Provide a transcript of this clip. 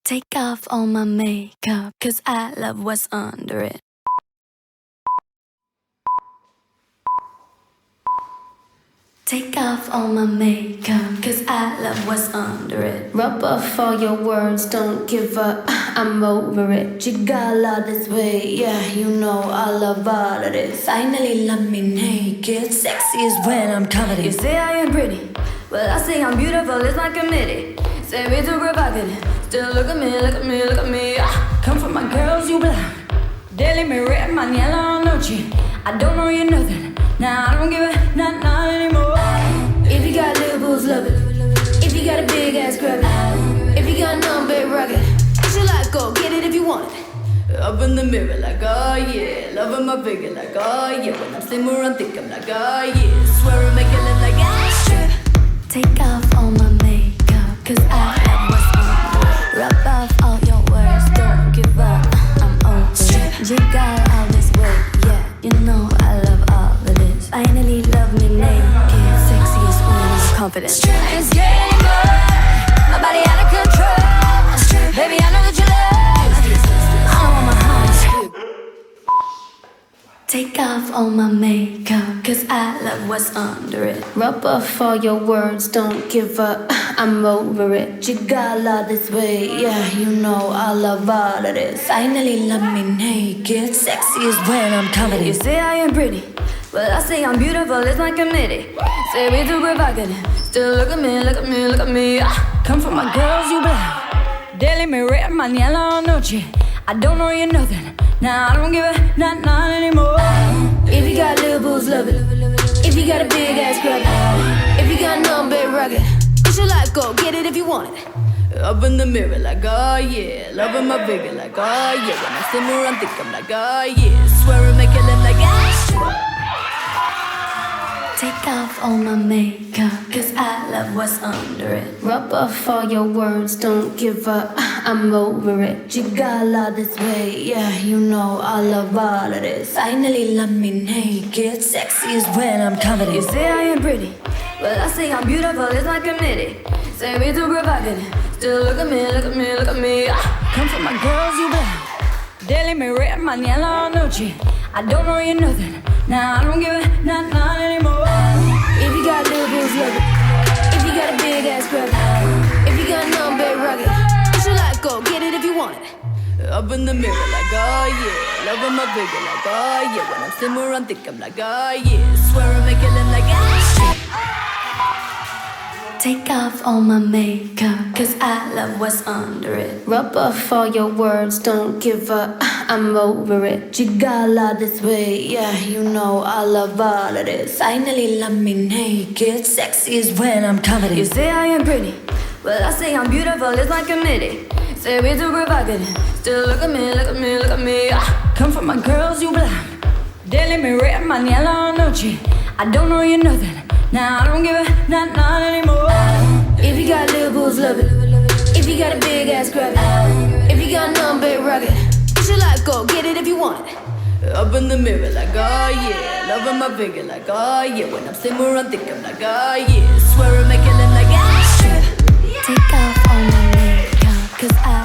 Take off all my makeup, 'cause I love what's under it. Take off all my makeup, 'cause I love what's under it. Rub off all your words, don't give up, I'm over it. Jigala this way, yeah, you know I love all of this. Finally love me naked, sexy is when I'm confident. You say I am pretty, well I say I'm beautiful, it's my committee. Say we too provocative, still look at me, look at me, look at me. Come from my girls, you blind. Daily me red, mañana noche. I don't know you nothing, now I don't give a not anymore. If you got little boobs, love it. If you got a big ass, grab it. If you got none, big rugged. Push your life, go get it if you want it. Up in the mirror like, oh yeah, loving my figure like, oh yeah. When I'm sitting around think I'm like, oh yeah. Swear I make it look like I strip. Take off all my makeup, 'cause I love what's under it. Rub off all your words, don't give up, I'm over it. You got all this weight, yeah, you know I love all of this. Finally love me naked, sexy is when I'm confident. It's getting more, my body out of control. Baby, I know that you love, I want my heart. Take off all my makeup, 'cause I love what's under it. Rub off all your words, don't give up, I'm over it. Jigala this way, yeah, you know I love all of this. Finally love me naked, sexy is when I'm confident. You say I am pretty, well I say I'm beautiful, it's my committee. Say we too provocative, still look at me, look at me, look at me. Come from my girls, you blind. Daily me red, mañana noche. I don't know you nothing, now I don't give a not anymore. If you got little boobs, love it. If you got a big ass, grab it. If you got none, big rugged. Push your life, go get it if you want it. Up in the mirror like, oh yeah, loving my figure like, oh yeah. When I'm sitting around think I'm like, oh yeah. Swear I make it look like I strip. Take off all my makeup, 'cause I love what's under it. Rub off all your words, don't give up, I'm over it. Jigala this way, yeah, you know I love all of this. Finally love me naked, sexy is when I'm confident. You say I am pretty, well I say I'm beautiful, it's my committee. Say we too provocative, still look at me, look at me, look at me. Come from my girls, you blind. Daily me red, mañana noche. I don't know you nothing, now I don't give a not anymore. If you got little boobs, love it. If you got a big ass, grab it. If you got none, big rugged. Push your life, go get it if you want it. Up in the mirror like, oh yeah, loving my figure like, oh yeah. When I'm sitting around think I'm like, oh yeah. Swear I make it look like I strip. Take off all my makeup, 'cause I love what's under it. Rub off all your words, don't give up, I'm over it. Jigala this way, yeah, you know I love all of this. Finally love me naked, sexy is when I'm confident. You say I am pretty, well I say I'm beautiful, it's my committee. Say we too provocative, still look at me, look at me, look at me. Come from my girls, you blind. Daily me red, mañana noche. I don't know you nothing, now I don't give a not anymore. If you got little boobs, love it. If you got a big ass, grab it. If you got none, big rugged. Push your life, go get it if you want it. Up in the mirror like, oh yeah, loving my figure like, oh yeah. When I'm sitting around think I'm like, oh yeah. Swear I make it look like I strip. Take off all my makeup, 'cause I